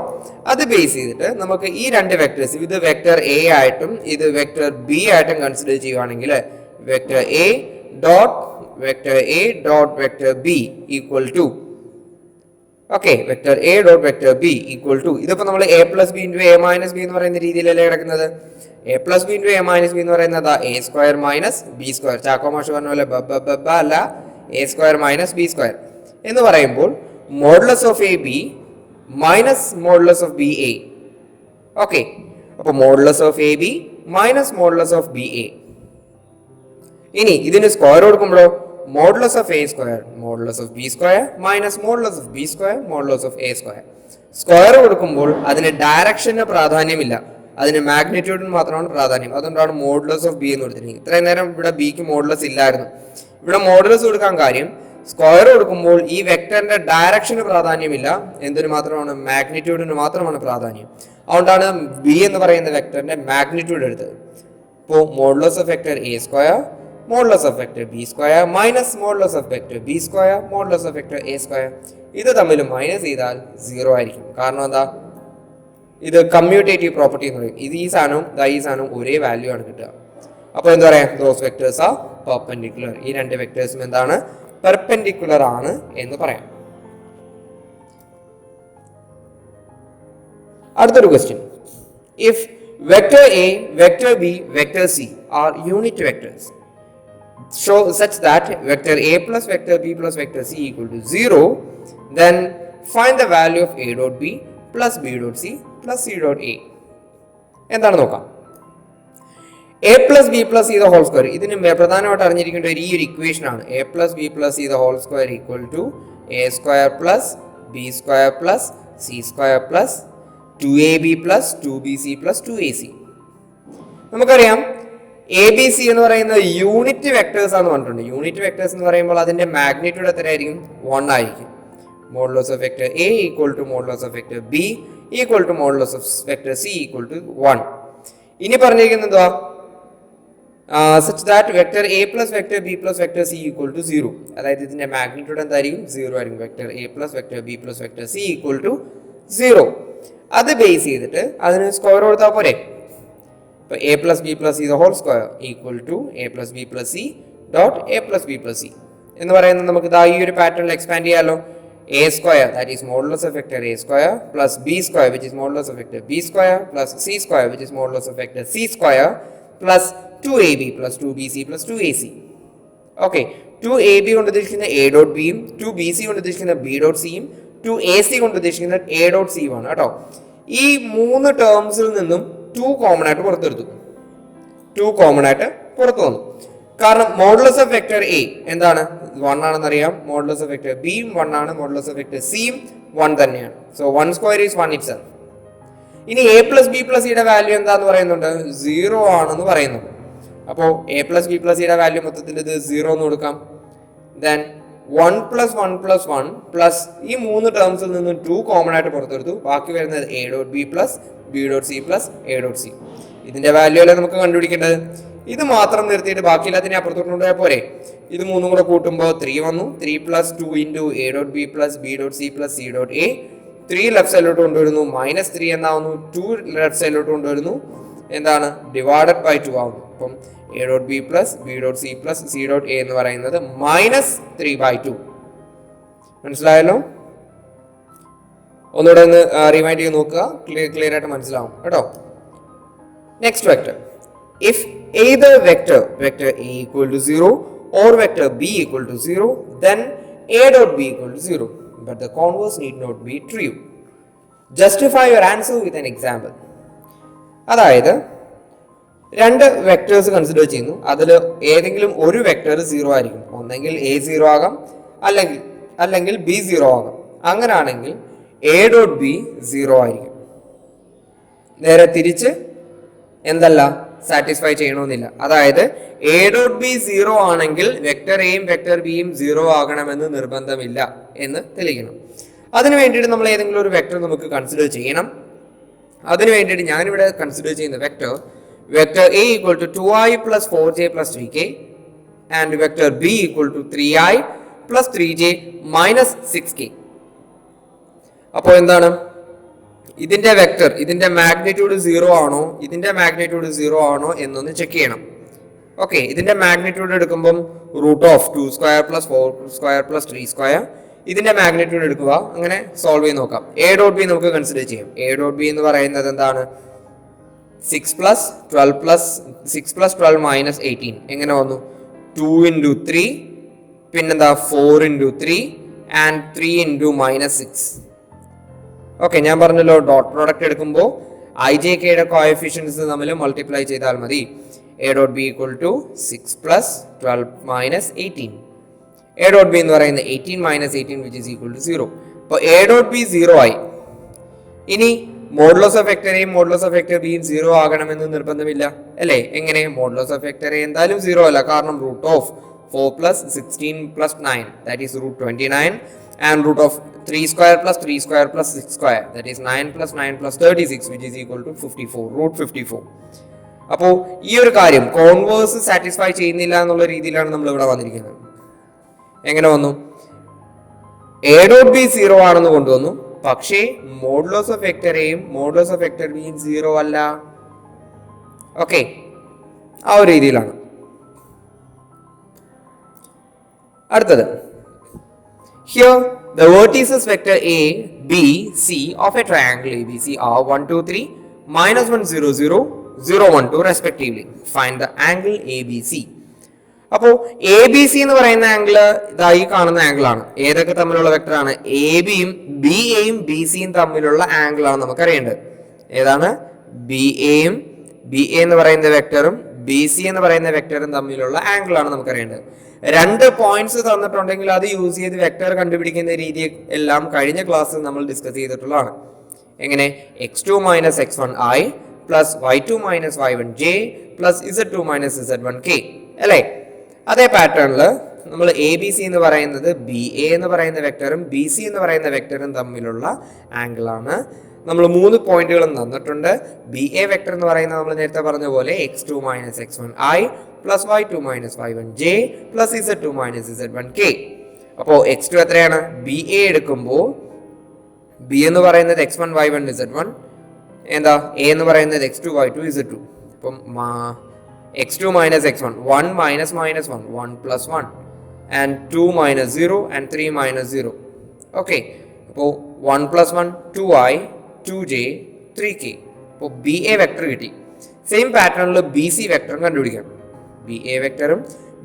അത് ബേസ് ചെയ്തിട്ട് നമുക്ക് ഈ രണ്ട് വെക്ടേഴ്സ്, ഇത് വെക്ടർ എ ആയിട്ടും ഇത് വെക്ടർ ബി ആയിട്ടും കൺസിഡർ ചെയ്യുവാണെങ്കിൽ vector A dot vector B equal to, okay, vector A dot vector B equal to, ഇതിപ്പോ നമ്മൾ A plus B into A minus B എന്ന് പറയുന്ന രീതിയിലല്ലേ കിടക്കുന്നത്. A plus B into A minus B എന്ന് പറയുന്നത് A square minus B square. Chacko മാഷ് പറഞ്ഞ പോലെ അല്ല, A square minus B square എന്ന് പറയുമ്പോൾ modulus of A B minus modulus of B A. Okay, അപ്പൊ modulus of A B minus modulus of B A. ഇനി ഇതിന് സ്ക്വയർ കൊടുക്കുമ്പോഴോ modulus of A square modulus of B square minus modulus of B square modulus of A square. Square കൊടുക്കുമ്പോൾ അതിന് ഡയറക്ഷന് പ്രാധാന്യമില്ല, അതിന് മാഗ്നിറ്റ്യൂഡിന് മാത്രമാണ് പ്രാധാന്യം. അതുകൊണ്ടാണ് മോഡുലസ് ഓഫ് ബി എന്ന് കൊടുത്തിരിക്കുന്നത്. ഇത്രയും നേരം ഇവിടെ ബിക്ക് മോഡുലസ് ഇല്ലായിരുന്നു. ഇവിടെ മോഡുലസ് കൊടുക്കാൻ കാര്യം സ്ക്വയർ കൊടുക്കുമ്പോൾ ഈ വെക്ടറിന്റെ ഡയറക്ഷന് പ്രാധാന്യമില്ല, എന്തിനു മാത്രമാണ്? മാഗ്നിറ്റ്യൂഡിന് മാത്രമാണ് പ്രാധാന്യം. അതുകൊണ്ടാണ് ബി എന്ന് പറയുന്ന വെക്ടറിന്റെ മാഗ്നിറ്റ്യൂഡ് എടുത്തത്. ഇപ്പോൾ modulus of vector A square modulus of vector B square minus modulus of vector B square modulus of vector A square. ഇത് തമ്മിൽ മൈനസ് ചെയ്താൽ 0 ആയിരിക്കും. കാരണം എന്താ? ഇത് കമ്മ്യൂട്ടേറ്റീവ് പ്രോപ്പർട്ടി എന്ന് പറയും. ഇത് ഈ സാധനവും ഒരേ വാല്യൂ ആണ് കിട്ടുക. അപ്പോൾ എന്താ പറയാ? Those vectors are perpendicular. ഈ രണ്ട് വെക്ടേഴ്സും എന്താണ്? പെർപെൻഡിക്കുലർ ആണ് എന്ന് പറയാം. അടുത്തൊരു question. If vector A, vector B, vector C are unit vectors show such that vector a plus vector b plus vector c equal to 0, then find the value of a dot b plus b dot c plus c dot a. എന്താണ് നോക്കാം. A plus B plus C the whole square, ഇതിന് പ്രധാനമായിട്ട് അറിഞ്ഞിരിക്കേണ്ട ഈ ഒരു ഇക്വേഷൻ ആണ്. A plus B plus C the whole square equal to A square plus B square plus C square plus 2ab plus 2bc plus 2ac. നമുക്കറിയാം എ ബി സി എന്ന് പറയുന്ന യൂണിറ്റ് വെക്ടേഴ്സ് ആണെന്ന് പറഞ്ഞിട്ടുണ്ട്. യൂണിറ്റ് വെക്ടേഴ്സ് എന്ന് പറയുമ്പോൾ അതിന്റെ മാഗ്നിറ്റ്യൂഡ് എത്രയായിരിക്കും? 1 ആയിരിക്കും. Modulus of vector A equal to modulus of vector B equal to modulus of vector C equal to 1. ഇനി പറഞ്ഞിരിക്കുന്നത് എന്തുവാ? such that vector a plus vector b plus vector c equal to 0. അതായത് ഇതിന്റെ മാഗ്നിറ്റ്യൂഡ് എന്തായിരിക്കും? 0 ആയിരിക്കും. Vector a plus vector b plus vector c equal to 0. അത് ബേസ് ചെയ്തിട്ട് അതിന് സ്ക്വയർ കൊടുത്താൽ പോരെ? അപ്പോൾ a plus b plus c the whole square equal to a plus b plus c dot a plus b plus c. എന്ന് പറയുന്നത് നമുക്ക് ഇതാ ഈ ഒരു പാറ്റേണിൽ എക്സ്പാൻഡ് ചെയ്യാമല്ലോ. a square, that is modulus of vector a square, plus b square, which is modulus of vector b square, plus c square, which is modulus of vector c square, plus 2ab plus 2bc plus 2ac. Okay, 2ab കൊണ്ട് ഉദ്ദേശിക്കുന്ന a dot b യും 2bc കൊണ്ട് ഉദ്ദേശിക്കുന്ന b dot c യും 2ac കൊണ്ട് ഉദ്ദേശിക്കുന്ന a dot c ആണ് കേട്ടോ. ഈ മൂന്ന് ടേംസിൽ നിന്നും 2 കോമൺ ആയിട്ട് പുറത്തെടുത്തു. 2 കോമൺ ആയിട്ട് പുറത്തു വന്നു. കാരണം മോഡുലസ് ഓഫ് വെക്ടർ എ എന്താണ്? 1 ആണെന്ന് അറിയാം. മോഡുലസ് ഓഫ് വെക്ടർ ബി 1 ആണ്. മോഡുലസ് ഓഫ് വെക്ടർ സി 1 തന്നെയാണ്. So 1 square is 1 itself. ഇനി എ പ്ലസ് ബി പ്ലസ് സിയുടെ വാല്യൂ എന്താന്ന് പറയുന്നുണ്ട്? 0 ആണെന്ന് പറയുന്നുണ്ട്. അപ്പോൾ എ പ്ലസ് ബി പ്ലസ് സിയുടെ വാല്യൂ മൊത്തത്തിൽ ഇത് 0 എന്ന് കൊടുക്കാം. ദെൻ 1 പ്ലസ് 1 പ്ലസ് 1 പ്ലസ് ഈ മൂന്ന് ടേംസിൽ നിന്നും 2 കോമൺ ആയിട്ട് പുറത്തെടുത്തു. ബാക്കി വരുന്നത് A dot B plus B dot C plus A dot C. ഇതിന്റെ വാല്യൂ അല്ലേ നമുക്ക് കണ്ടുപിടിക്കേണ്ടത്. ഇത് മാത്രം നിർത്തിയിട്ട് ബാക്കിയില്ലാത്തിനെ അപ്പുറത്തോട്ട് കൊണ്ടുപോയാൽ പോരെ. ഇത് മൂന്നും കൂടെ കൂട്ടുമ്പോൾ 3 വന്നു. 3 plus 2 into A dot B plus B dot C plus C dot A. 3 left സൈഡിലോട്ട് കൊണ്ടുവരുന്നു. മൈനസ് 3 എന്നാവുന്നു. 2 ലെഫ്റ്റ് സൈഡിലോട്ട് കൊണ്ടുവരുന്നു. എന്താണ്? ഡിവൈഡഡ് ബൈ 2 ആവുന്നു. അപ്പം A dot B plus B dot C plus C dot A എന്ന് പറയുന്നത് മൈനസ് 3/2. മനസ്സിലായല്ലോ? ഒന്നുകൂടെ ഒന്ന് റിമൈൻഡ് ചെയ്ത് നോക്കുക. ക്ലിയർ ആയിട്ട് മനസ്സിലാവും കേട്ടോ. Next vector. If either vector a equal to 0 or vector b equal to 0, then a dot b equal to 0. But the converse need not be true. Justify your answer with an example. അതായത് രണ്ട് വെക്ടേഴ്സ് കൺസിഡർ ചെയ്യുന്നു. അതിൽ ഏതെങ്കിലും ഒരു വെക്ടർ 0 ആയിരിക്കും. ഒന്നെങ്കിൽ a 0 ആകാം, അല്ലെങ്കിൽ b 0 ആകാം. അങ്ങനെയാണെങ്കിൽ a dot b 0 ആയിരിക്കും. നേരെ തിരിച്ച് എന്തല്ല, സാറ്റിസ്ഫൈ ചെയ്യണമെന്നില്ല. അതായത് എ ഡോട്ട് ബി 0 ആണെങ്കിൽ വെക്ടർ എയും വെക്ടർ ബിയും 0 ആകണമെന്ന് നിർബന്ധമില്ല എന്ന് തെളിയിക്കണം. അതിന് വേണ്ടിയിട്ട് നമ്മൾ ഏതെങ്കിലും ഒരു വെക്ടർ നമുക്ക് കൺസിഡർ ചെയ്യണം. അതിന് വേണ്ടിയിട്ട് ഞാനിവിടെ കൺസിഡർ ചെയ്യുന്ന vector A equal to 2i plus 4j plus 3k and vector B equal to 3i plus 3j minus 6k. അപ്പോൾ എന്താണ് ഇതിന്റെ വെക്ടർ, ഇതിന്റെ മാഗ്നിറ്റ്യൂഡ് 0 ആണോ, ഇതിന്റെ മാഗ്നിറ്റ്യൂഡ് 0 ആണോ എന്നൊന്ന് ചെക്ക് ചെയ്യണം. ഓക്കെ, ഇതിന്റെ മാഗ്നിറ്റ്യൂഡ് എടുക്കുമ്പം root of 2 square plus 4 square plus 3 square. ഇതിന്റെ മാഗ്നിറ്റ്യൂഡ് എടുക്കുക. അങ്ങനെ സോൾവ് ചെയ്ത് നോക്കാം. എ ഡോട്ട് ബി നമുക്ക് കൺസിഡർ ചെയ്യാം. എ ഡോട്ട് ബി എന്ന് പറയുന്നത് എന്താണ്? 6 പ്ലസ് 12 മൈനസ് 18 എങ്ങനെ വന്നു? 2 ഇൻറ്റു 3 പിന്നെന്താ 4 into 3 and 3 into minus 6. Okay, ഞാൻ പറഞ്ഞല്ലോ ഡോട്ട് പ്രോഡക്റ്റ് എടുക്കുമ്പോൾ ഐ ജെ കെയുടെ കോഎഫിഷ്യൻസ് തമ്മിൽ മൾട്ടിപ്ലൈ ചെയ്താൽ മതി. A dot B equal to 6 plus 12 minus 18. A dot B എന്ന് പറയുന്നത് 18 minus 18 which is equal to 0. അപ്പോൾ എ ഡോട്ട് ബി 0 ആയി. ഇനി മോഡുലസ് ഓഫ് വെക്ടർ എയും മോഡുലസ് ഓഫ് വെക്ടർ ബിയും 0 ആകണമെന്ന് നിർബന്ധമില്ല അല്ലേ? എങ്ങനെ? മോഡുലസ് ഓഫ് വെക്ടർ എ എന്തായാലും 0 അല്ല. കാരണം root of 4 plus 16 plus 9 that is root 29 and root of 3 square plus 3 square plus 6 square that is 9 plus 9 plus 36 which is equal to 54 root 54. അപ്പോൾ ഈ ഒരു കാര്യം കോൺവേഴ്സ് സാറ്റിസ്ഫൈ ചെയ്യുന്നില്ല എന്നുള്ള രീതിയിലാണ് നമ്മൾ ഇവിടെ വന്നിരിക്കുന്നത്. എങ്ങനെ വന്നു? എ ഡോട്ട് ബി 0 ആണെന്ന് കൊണ്ടുവന്നു. പക്ഷേ മോഡുലസ് ഓഫ് വെക്ടർ എയും മോഡുലസ് ഓഫ് വെക്ടർ ബിയും 0 അല്ല. ഓക്കെ, ആ ഒരു രീതിയിലാണ്. അടുത്തത്, here the vertices vector a, b, c of a triangle ABC are 1 2 3 minus 1 0 0 0 1 2 respectively. Find the angle ABC. അപ്പോൾ എ ബി സി എന്ന് പറയുന്ന ആംഗിൾ ഇതായി കാണുന്ന ആംഗിൾ ആണ്. ഏതൊക്കെ തമ്മിലുള്ള വെക്ടർ ആണ്? എ ബിയും ബി എയും ബി സിയും തമ്മിലുള്ള ആംഗിൾ ആണ് നമുക്ക് അറിയേണ്ടത്. ഏതാണ്? ബി എ എന്ന് പറയുന്ന വെക്ടറും ബി സി എന്ന് പറയുന്ന വെക്ടറും തമ്മിലുള്ള ആംഗിൾ ആണ് നമുക്ക് അറിയേണ്ടത്. രണ്ട് പോയിന്റ്സ് തന്നിട്ടുണ്ടെങ്കിൽ അത് യൂസ് ചെയ്ത് വെക്ടർ കണ്ടുപിടിക്കുന്ന രീതി എല്ലാം കഴിഞ്ഞ ക്ലാസ്സിൽ നമ്മൾ ഡിസ്കസ് ചെയ്തിട്ടുള്ളതാണ്. എങ്ങനെ? x2 minus x1i plus y2 minus y1j plus z2 minus z1k അല്ലേ? അതേ പാറ്റേണിൽ നമ്മൾ എ ബി സി എന്ന് പറയുന്നത് ബി എ എന്ന് പറയുന്ന വെക്ടറും ബി സി എന്ന് പറയുന്ന വെക്ടറും തമ്മിലുള്ള ആംഗിൾ ആണ്. നമ്മൾ 3 പോയിന്റുകളും തന്നിട്ടുണ്ട്. ബി എ വെക്ടർ എന്ന് പറയുന്നത് നമ്മൾ നേരത്തെ പറഞ്ഞ പോലെ x2 minus x1i plus y2 minus y1j plus z2 minus z1k. അപ്പോൾ x2 എത്രയാണ്? ബി എ എടുക്കുമ്പോൾ ബി എന്ന് പറയുന്നത് x1 y1 z1, എന്താ എ എന്ന് പറയുന്നത് x2 y2 z2. അപ്പം x2 minus x1 1 minus minus 1 1 plus 1 and 2 minus 0 and 3 minus 0. Okay, അപ്പോൾ 1 plus 1 2i 2j 3k. അപ്പോൾ ബി എ വെക്ടർ കിട്ടി. സെയിം പാറ്റേണിൽ ബി സി വെക്ടറും കണ്ടുപിടിക്കാം. ബി എ വെക്ടറും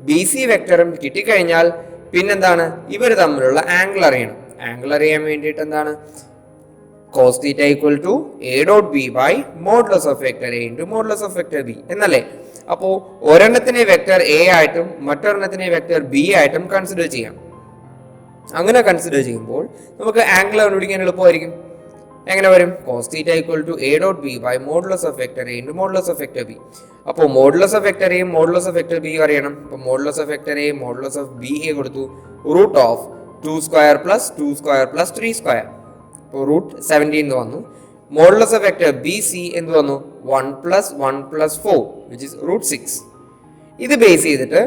ബി സി വെക്ടറും കിട്ടിക്കഴിഞ്ഞാൽ പിന്നെന്താണ്, ഇവർ തമ്മിലുള്ള ആംഗിൾ അറിയണം. ആംഗിൾ അറിയാൻ വേണ്ടിയിട്ട് എന്താണ്, cos theta equal to a dot b by modulus of vector a into modulus of vector b എന്നല്ലേ. അപ്പോൾ ഒരെണ്ണത്തിനെ വെക്ടർ എ ആയിട്ടും മറ്റൊരെണ്ണത്തിനെ വെക്ടർ ബി ആയിട്ടും കൺസിഡർ ചെയ്യാം. അങ്ങനെ കൺസിഡർ ചെയ്യുമ്പോൾ നമുക്ക് ആംഗിൾ കണ്ടുപിടിക്കാൻ എളുപ്പമായിരിക്കും. എങ്ങനെ വരും, cos theta equal to a dot b by modulus of vector a into modulus of vector b. അപ്പോൾ modulus of vector a modulus of vector b അറിയണം. അപ്പോൾ modulus of vector a modulus of b a കൊടുത്തു, root of 2 square plus 2 square plus 3 square. അപ്പോൾ റൂട്ട് 17 എന്ന് വന്നു. Modulus of vector B C എന്ത് വന്നു, 1 plus 1 plus 4 which is root 6. ഇത് ബേസ് ചെയ്തിട്ട്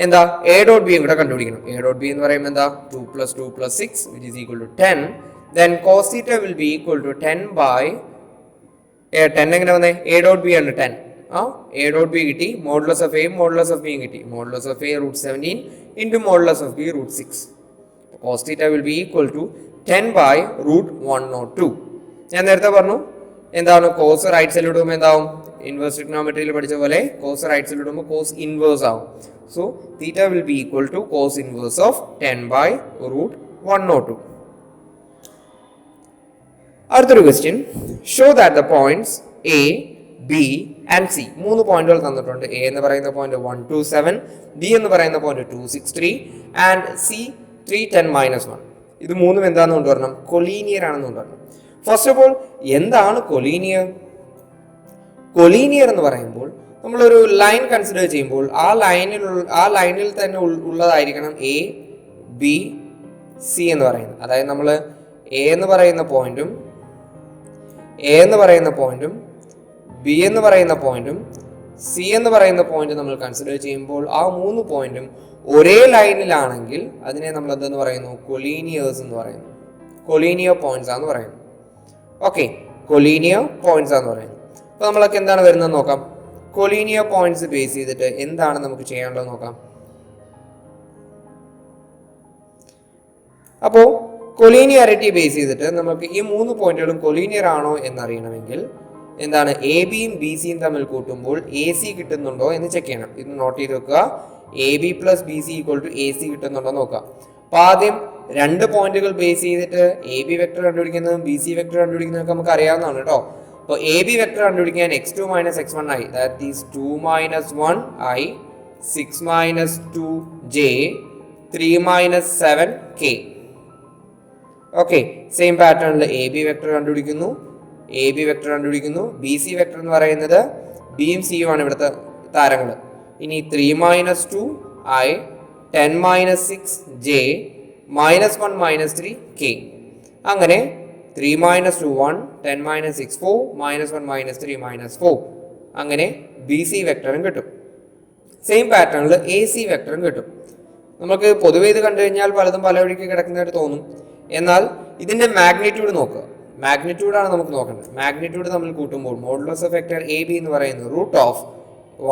എന്താ എ ഡോട്ട് ബി കൂടെ കണ്ടുപിടിക്കണം. എ ഡോട്ട് ബി എന്ന് പറയുമ്പോൾ എന്താ 2 plus 2 plus 6 which is equal to 10. then cos theta will be equal to 10 by 10 എങ്ങനെ വന്നേ, എ ഡോട്ട് ബി ആണ് 10. എ ഡോട്ട് ബി കിട്ടി, മോഡുലസ് ഓഫ് എയും മോഡുലസ് ഓഫ് ബിയും കിട്ടി. Modulus of A root 17 into modulus of B root 6. cos theta will be equal to 10 by root 102. ഞാൻ നേരത്തെ പറഞ്ഞു എന്താണ്, കോസ് റൈറ്റ് സൈഡിൽ ഇടുമ്പോൾ എന്താവും, ഇൻവേഴ്സ് ട്രിഗ്നോമെട്രിയിൽ പഠിച്ച പോലെ കോസ് റൈറ്റ് സൈഡിൽ ഇടുമ്പോൾ കോസ് ഇൻവേഴ്സ് ആവും. So theta will be equal to cos inverse of 10 by root 102. അടുത്തൊരു question, show that the points A B and C, 3 പോയിന്റുകൾ തന്നിട്ടുണ്ട്. എ എന്ന് പറയുന്ന പോയിന്റ് 127, ബി എന്ന് പറയുന്ന പോയിന്റ് 263 ആൻഡ് സി 310 - 1. ഇത് മൂന്നും എന്താണെന്ന് കൊണ്ടുവരണം, കൊളീനിയർ ആണെന്ന് കൊണ്ടുവരണം. ഫസ്റ്റ് ഓഫ് ഓൾ എന്താണ് കൊളീനിയർ? കൊളീനിയർ എന്ന് പറയുമ്പോൾ നമ്മളൊരു ലൈൻ കൺസിഡർ ചെയ്യുമ്പോൾ ആ ലൈനിൽ തന്നെ ഉള്ളതായിരിക്കണം എ ബി സി എന്ന് പറയുന്നത്. അതായത് നമ്മൾ എ എന്ന് പറയുന്ന പോയിന്റും ബി എന്ന് പറയുന്ന പോയിന്റും സി എന്ന് പറയുന്ന പോയിന്റ് നമ്മൾ കൺസിഡർ ചെയ്യുമ്പോൾ ആ 3 പോയിന്റും ഒരേ ലൈനിലാണെങ്കിൽ അതിനെ നമ്മൾ എന്തെന്ന് പറയുന്നു, കൊളീനിയേഴ്സ് എന്ന് പറയുന്നു. കൊളീനിയർ പോയിന്റ്സ് ആണെന്ന് പറയുന്നു. ഓക്കെ, കൊളീനിയർ പോയിന്റ്സ് ആണെന്ന് പറയുന്നു. അപ്പോൾ നമ്മളൊക്കെ എന്താണ് വരുന്നത് നോക്കാം. കൊളീനിയർ പോയിന്റ്സ് ബേസ് ചെയ്തിട്ട് എന്താണ് നമുക്ക് ചെയ്യാനുള്ളത് നോക്കാം. അപ്പോൾ കൊളീനിയാരിറ്റി ബേസ് ചെയ്തിട്ട് നമുക്ക് ഈ 3 പോയിന്റുകളും കൊളീനിയർ ആണോ എന്നറിയണമെങ്കിൽ എന്താണ്, എ ബിയും ബി സിയും തമ്മിൽ കൂട്ടുമ്പോൾ എ സി കിട്ടുന്നുണ്ടോ എന്ന് ചെക്ക് ചെയ്യണം. ഇത് നോട്ട് ചെയ്ത് വെക്കുക. A B plus B C equal to A C കിട്ടുന്നുണ്ടോ നോക്കാം. അപ്പോൾ ആദ്യം 2 പോയിന്റുകൾ ബേസ് ചെയ്തിട്ട് എ ബി വെക്ടർ കണ്ടുപിടിക്കുന്നതും ബി സി വെക്ടർ കണ്ടുപിടിക്കുന്നതൊക്കെ നമുക്ക് അറിയാവുന്നതാണ് കേട്ടോ. അപ്പോൾ എ ബി വെക്ടർ കണ്ടുപിടിക്കാൻ x2 - x1 i, that is 2 - 1 i 6 - 2 j 3 - 7 k. Okay, same പാറ്റേണിൽ എ ബി വെക്ടർ കണ്ടുപിടിക്കുന്നു, ബി സി വെക്ടർ എന്ന് പറയുന്നത് ബിയും സിയും ആണ് ഇവിടുത്തെ താരങ്ങൾ. ഇനി 3 - 2 i 10 - 6 j -1 - 3 k. അങ്ങനെ 3 - 2 1, 10 - 6 4, -1 - 3 -4. അങ്ങനെ ബി സി വെക്ടറും കിട്ടും. സെയിം പാറ്റേണിൽ എ സി വെക്ടറും കിട്ടും. നമുക്ക് പൊതുവെ ഇത് കണ്ടു കഴിഞ്ഞാൽ പലതും പല വഴിക്ക് കിടക്കുന്നതായിട്ട് തോന്നും. എന്നാൽ ഇതിന്റെ മാഗ്നിറ്റ്യൂഡ് നോക്കുക. മാഗ്നിറ്റ്യൂഡാണ് നമുക്ക് നോക്കേണ്ടത്. മാഗ്നിറ്റ്യൂഡ് നമ്മൾ കൂട്ടുമ്പോൾ modulus of vector A B എന്ന് പറയുന്നത് root of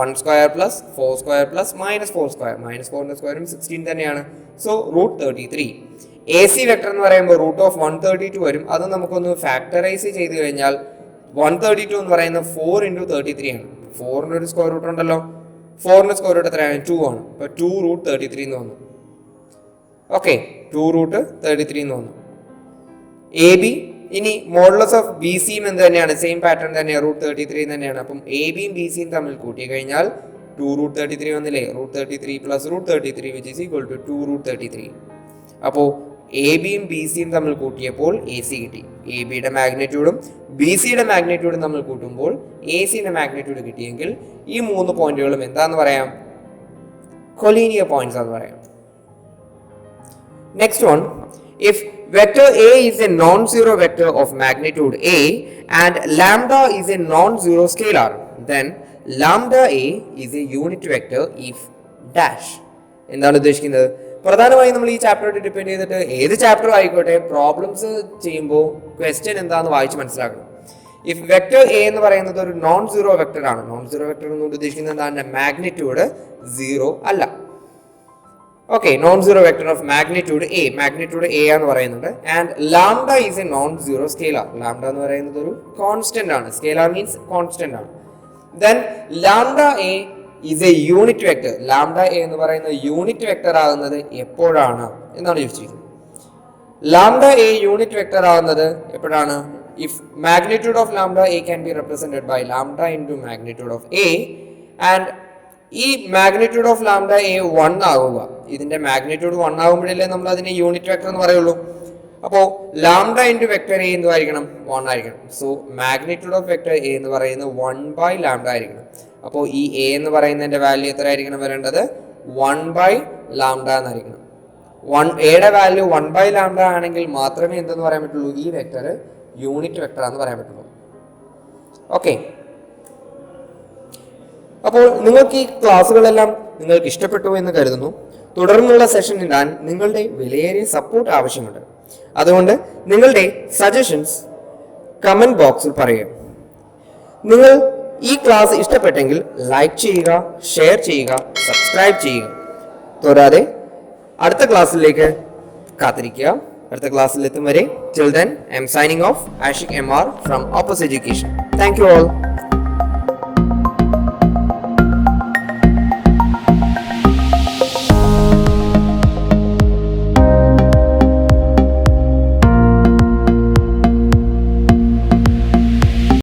1 square plus 4 square plus -4 square. -4 സ്ക്വയറും 16 തന്നെയാണ്. So root 33. A C vector എന്ന് പറയുമ്പോൾ റൂട്ട് ഓഫ് 132 വരും. അത് നമുക്കൊന്ന് ഫാക്ടറൈസ് ചെയ്ത് കഴിഞ്ഞാൽ 132 എന്ന് പറയുന്നത് 4 × 33 ആണ്. 4ന്റെ ഒരു സ്ക്വയർ റൂട്ട് ഉണ്ടല്ലോ, 4ന്റെ സ്ക്വയർ റൂട്ട് എത്രയാണ്, 2 ആണ്. അപ്പോൾ 2 റൂട്ട് 33 എന്ന് വന്നു. ഓക്കെ, 2 റൂട്ട് 33 എന്ന് വന്നു. എ ബി, ഇനി മോഡുലസ് ഓഫ് ബി സിയും എന്ത് തന്നെയാണ്, സെയിം പാറ്റേൺ തന്നെയാണ്, റൂട്ട് 33 തന്നെയാണ്. അപ്പം എ ബിയും ബി സിയും തമ്മിൽ കൂട്ടി കഴിഞ്ഞാൽ 2 റൂട്ട് 33 വന്നില്ലേ, root 33 plus root 33 which is equal to 2 root 33. അപ്പോൾ എ ബിയും ബി സിയും തമ്മിൽ കൂട്ടിയപ്പോൾ എ സി കിട്ടി. എ ബിയുടെ മാഗ്നിറ്റ്യൂഡും ബി സിയുടെ മാഗ്നിറ്റ്യൂഡും തമ്മിൽ കൂട്ടുമ്പോൾ എ സിയുടെ മാഗ്നിറ്റ്യൂഡ് കിട്ടിയെങ്കിൽ ഈ 3 പോയിന്റുകളും എന്താന്ന് പറയാം, കൊളീനിയർ പോയിന്റ്സ് ആണെന്ന് പറയാം. Next one, if vector A is a non-zero vector of magnitude A and lambda is a non-zero scalar, then lambda A is a unit vector if dash. എന്താണ് ഉദ്ദേശിക്കുന്നത്? പ്രധാനമായും നമ്മൾ ഈ ചാപ്റ്ററായിട്ട് ഡിപ്പെൻഡ് ചെയ്തിട്ട് ഏത് ചാപ്റ്റർ ആയിക്കോട്ടെ പ്രോബ്ലംസ് ചെയ്യുമ്പോൾ ക്വസ്റ്റ്യൻ എന്താണെന്ന് വായിച്ച് മനസ്സിലാക്കണം. ഇഫ് വെക്ടർ എ എന്ന് പറയുന്നത് ഒരു നോൺ സീറോ വെക്ടർ ആണ്. നോൺ സീറോ വെക്ടർ എന്നുകൊണ്ട് ഉദ്ദേശിക്കുന്നത് എന്താണ്? മാഗ്നിറ്റ്യൂഡ് 0 അല്ല. Okay, non zero vector of magnitude A എന്ന് പറയുന്നുണ്ട്. And lambda is A non zero scalar. Lambda എന്ന് പറയുന്നത് ഒരു കോൺസ്റ്റന്റ് ആണ്. സ്കെയിലാർ മീൻസ് കോൺസ്റ്റന്റ് ആണ്. Then lambda A is A unit vector. Lambda A എന്ന് പറയുന്ന യൂണിറ്റ് വെക്ടർ ആകുന്നത് എപ്പോഴാണ് എന്നാണ് ചോദിച്ചിരിക്കുന്നത്. ലാംഡ എ യൂണിറ്റ് വെക്ടർ ആകുന്നത് എപ്പോഴാണ്? If magnitude of lambda A can be represented by lambda into magnitude of A, and ഈ മാഗ്നിറ്റ്യൂഡ് ഓഫ് ലാംഡ എ 1 ആവുക. ഇതിന്റെ മാഗ്നിറ്റ്യൂഡ് 1 ആകുമ്പോഴല്ലേ നമ്മൾ അതിനെ യൂണിറ്റ് വെക്ടർ എന്ന് പറയുള്ളൂ. അപ്പോൾ ലാംഡ ഇൻറ്റു വെക്ടർ എ എന്ന് ആയിരിക്കണം 1 ആയിരിക്കണം. So magnitude of vector A എന്ന് പറയുന്നത് 1/λ ആയിരിക്കണം. അപ്പോൾ ഈ എ എന്ന് പറയുന്നതിന്റെ വാല്യൂ എത്ര ആയിരിക്കണം വരേണ്ടത്? 1/λ എന്നായിരിക്കണം. എയുടെ വാല്യൂ 1/λ ആണെങ്കിൽ മാത്രമേ എന്തെന്ന് പറയാൻ പറ്റുള്ളൂ? ഈ വെക്ടർ യൂണിറ്റ് വെക്ടർ എന്ന് പറയാൻ പറ്റുള്ളൂ. ഓക്കെ, അപ്പോൾ നിങ്ങൾക്ക് ഈ ക്ലാസ്സുകളെല്ലാം നിങ്ങൾക്ക് ഇഷ്ടപ്പെട്ടു എന്ന് കരുതുന്നു. തുടർന്നുള്ള സെഷൻ ഇടാൻ നിങ്ങളുടെ വിലയേറിയ സപ്പോർട്ട് ആവശ്യമുണ്ട്. അതുകൊണ്ട് നിങ്ങളുടെ സജഷൻസ് കമന്റ് ബോക്സിൽ പറയുക. നിങ്ങൾ ഈ ക്ലാസ് ഇഷ്ടപ്പെട്ടെങ്കിൽ ലൈക്ക് ചെയ്യുക, ഷെയർ ചെയ്യുക, സബ്സ്ക്രൈബ് ചെയ്യുക. കൂടാതെ അടുത്ത ക്ലാസ്സിലേക്ക് കാത്തിരിക്കുക. അടുത്ത ക്ലാസ്സിൽ എത്തും വരെ, till then I am signing off, Ashik MR from Opus Education. Thank you all.